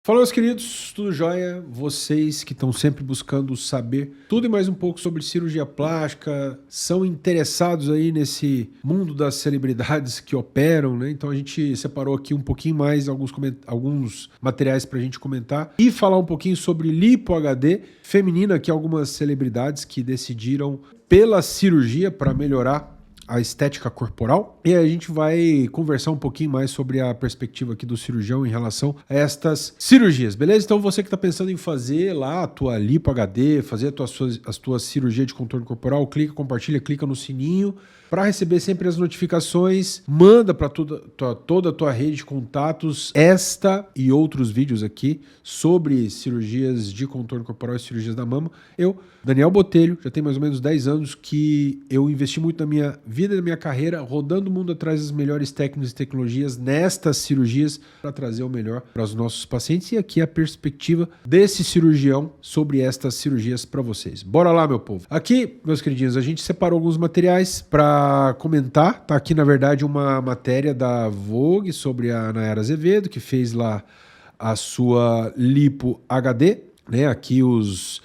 Fala, meus queridos, tudo jóia? Vocês que estão sempre buscando saber tudo e mais um pouco sobre cirurgia plástica, são interessados aí nesse mundo das celebridades que operam, né? Então a gente separou aqui um pouquinho mais alguns materiais para a gente comentar e falar um pouquinho sobre lipo HD feminina, que algumas celebridades que decidiram pela cirurgia para melhorar a estética corporal, e aí a gente vai conversar um pouquinho mais sobre a perspectiva aqui do cirurgião em relação a estas cirurgias, beleza? Então você que está pensando em fazer lá a tua lipo HD, fazer as tuas cirurgias de contorno corporal, clica, compartilha, clica no sininho para receber sempre as notificações, manda para toda a tua rede de contatos esta e outros vídeos aqui sobre cirurgias de contorno corporal e cirurgias da mama. Eu, Daniel Botelho, já tem mais ou menos 10 anos que eu investi muito na minha vida e na minha carreira, rodando o mundo atrás das melhores técnicas e tecnologias nestas cirurgias para trazer o melhor para os nossos pacientes, e aqui a perspectiva desse cirurgião sobre estas cirurgias para vocês. Bora lá, meu povo. Aqui, meus queridinhos, a gente separou alguns materiais para comentar. Tá aqui, na verdade, uma matéria da Vogue sobre a Nayara Azevedo, que fez lá a sua lipo HD, né? Aqui os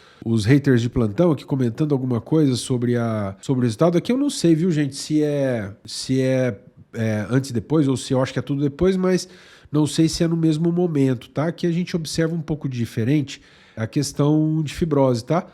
haters de plantão aqui comentando alguma coisa sobre o resultado. Aqui eu não sei, viu, gente, se é antes e depois, ou se eu acho que é tudo depois, mas não sei se é no mesmo momento, tá? Aqui a gente observa um pouco de diferente a questão de fibrose, tá?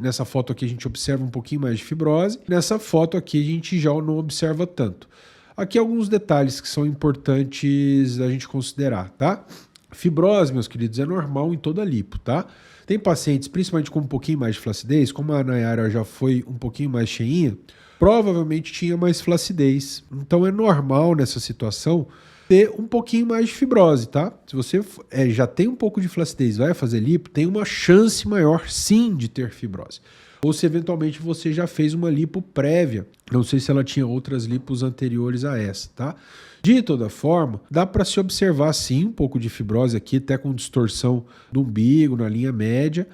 Nessa foto aqui a gente observa um pouquinho mais de fibrose. Nessa foto aqui a gente já não observa tanto. Aqui alguns detalhes que são importantes a gente considerar, tá? Fibrose, meus queridos, é normal em toda lipo, tá? Tem pacientes, principalmente com um pouquinho mais de flacidez, como a Nayara já foi um pouquinho mais cheinha, provavelmente tinha mais flacidez. Então é normal nessa situação ter um pouquinho mais de fibrose, tá? Se você já tem um pouco de flacidez, vai fazer lipo, tem uma chance maior sim de ter fibrose. Ou se eventualmente você já fez uma lipo prévia, não sei se ela tinha outras lipos anteriores a essa, tá? De toda forma, dá para se observar sim um pouco de fibrose aqui, até com distorção do umbigo, na linha média.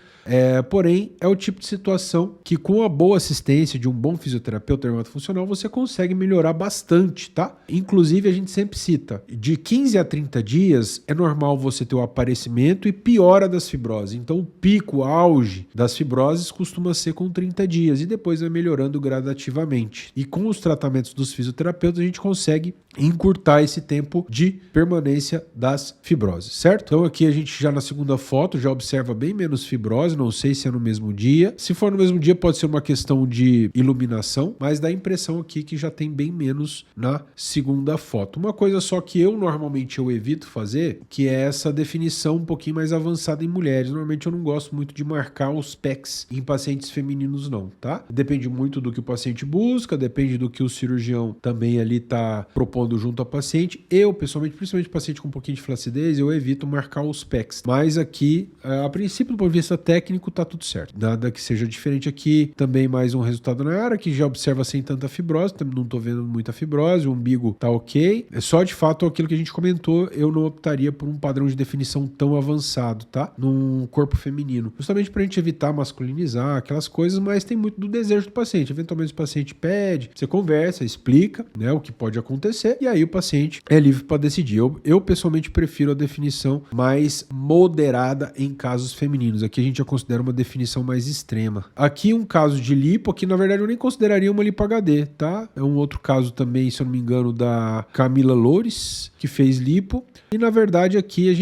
Porém, é o tipo de situação que com a boa assistência de um bom fisioterapeuta dermatofuncional você consegue melhorar bastante, tá? Inclusive, a gente sempre cita, de 15 a 30 dias é normal você ter o aparecimento e piora das fibroses. Então, o pico, o auge das fibroses costuma ser com 30 dias e depois vai melhorando gradativamente. E com os tratamentos dos fisioterapeutas, a gente consegue encurtar esse tempo de permanência das fibroses, certo? Então aqui a gente já na segunda foto já observa bem menos fibrose, não sei se é no mesmo dia. Se for no mesmo dia pode ser uma questão de iluminação, mas dá a impressão aqui que já tem bem menos na segunda foto. Uma coisa só que normalmente eu evito fazer, que é essa definição um pouquinho mais avançada em mulheres. Normalmente eu não gosto muito de marcar os pecs em pacientes femininos não, tá? Depende muito do que o paciente busca, depende do que o cirurgião também ali tá propondo junto ao paciente. Eu, pessoalmente, principalmente paciente com um pouquinho de flacidez, eu evito marcar os pecs. Mas aqui, a princípio, do ponto de vista técnico, tá tudo certo. Nada que seja diferente aqui. Também mais um resultado na área, que já observa sem tanta fibrose. Também não tô vendo muita fibrose. O umbigo tá ok. É só, de fato, aquilo que a gente comentou, eu não optaria por um padrão de definição tão avançado, tá? Num corpo feminino. Justamente pra gente evitar masculinizar aquelas coisas, mas tem muito do desejo do paciente. Eventualmente o paciente pede, você conversa, explica, né, o que pode acontecer, e aí o paciente é livre para decidir. Eu pessoalmente prefiro a definição mais moderada em casos femininos. Aqui a gente já considera uma definição mais extrema. Aqui um caso de lipo, aqui na verdade eu nem consideraria uma lipo HD, tá? É um outro caso também, se eu não me engano, da Camila Loures, que fez lipo. E na verdade aqui a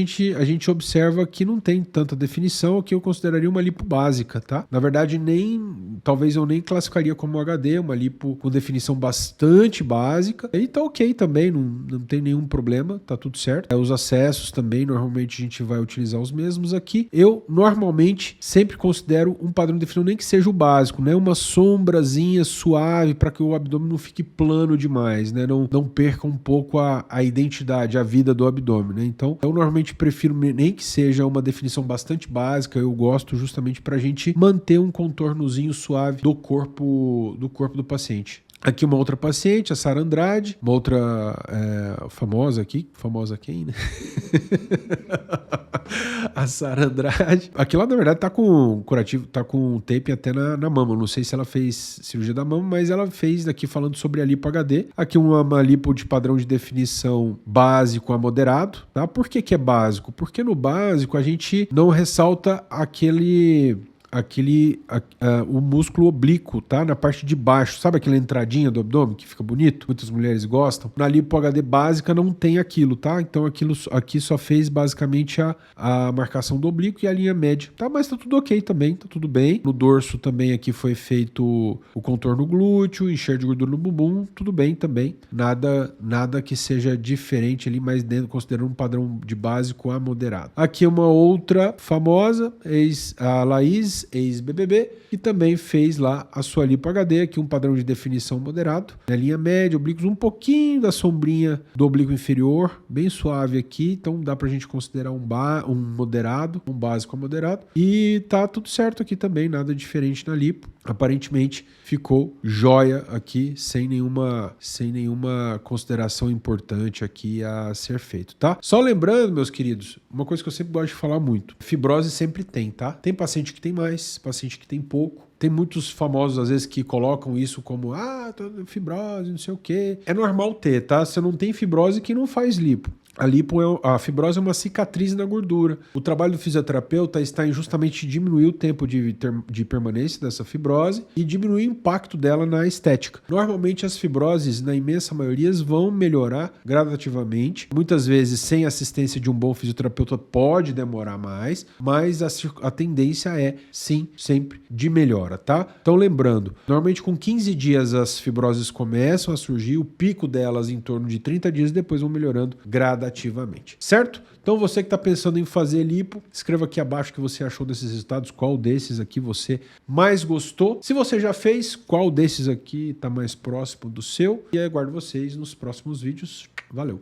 gente observa que não tem tanta definição, aqui eu consideraria uma lipo básica, tá? Na verdade talvez eu nem classificaria como HD, uma lipo com definição bastante básica. E tá ok também, não tem nenhum problema, tá tudo certo. Os acessos também, normalmente a gente vai utilizar os mesmos aqui. Eu normalmente sempre considero um padrão de definição, nem que seja o básico, né? Uma sombrazinha suave para que o abdômen não fique plano demais, né? Não perca um pouco a identidade, a vida do abdômen, né? Então, eu normalmente prefiro nem que seja uma definição bastante básica, eu gosto justamente pra gente manter um contornozinho suave do corpo do paciente. Aqui uma outra paciente, a Sara Andrade, uma outra famosa aqui, famosa quem, né? A Sara Andrade. Aqui lá, na verdade, tá com curativo, tá com tape até na mama. Não sei se ela fez cirurgia da mama, mas ela fez aqui falando sobre a lipo HD. Aqui uma lipo de padrão de definição básico a moderado, tá? Por que que é básico? Porque no básico a gente não ressalta o músculo oblíquo, tá? Na parte de baixo, sabe aquela entradinha do abdômen que fica bonito? Muitas mulheres gostam. Na lipo HD básica não tem aquilo, tá? Então aquilo aqui só fez basicamente a marcação do oblíquo e a linha média, tá? Mas tá tudo ok também, tá tudo bem. No dorso também aqui foi feito o contorno glúteo, enxerto de gordura no bumbum, tudo bem também. Nada que seja diferente ali, mas dentro, considerando um padrão de básico a moderado. Aqui uma outra famosa, a Laís, ex-BBB, que também fez lá a sua lipo HD, aqui um padrão de definição moderado, na linha média, oblíquos, um pouquinho da sombrinha do oblíquo inferior, bem suave aqui, então dá pra gente considerar um moderado, um básico a moderado, e tá tudo certo aqui também, nada diferente na lipo, aparentemente ficou jóia aqui, sem nenhuma consideração importante aqui a ser feito, tá? Só lembrando, meus queridos, uma coisa que eu sempre gosto de falar muito, fibrose sempre tem, tá? Tem paciente que tem mais, paciente que tem pouco. Tem muitos famosos, às vezes, que colocam isso como fibrose, não sei o quê. É normal ter, tá? Você não tem fibrose que não faz lipo. A fibrose é uma cicatriz na gordura. O trabalho do fisioterapeuta está em justamente diminuir o tempo de permanência dessa fibrose e diminuir o impacto dela na estética. Normalmente as fibroses, na imensa maioria, vão melhorar gradativamente. Muitas vezes, sem assistência de um bom fisioterapeuta, pode demorar mais, mas a tendência é, sim, sempre de melhora, tá? Então, lembrando, normalmente com 15 dias as fibroses começam a surgir, o pico delas em torno de 30 dias, depois vão melhorando gradativamente. Certo? Então você que está pensando em fazer lipo, escreva aqui abaixo o que você achou desses resultados, qual desses aqui você mais gostou. Se você já fez, qual desses aqui está mais próximo do seu. E aí aguardo vocês nos próximos vídeos. Valeu!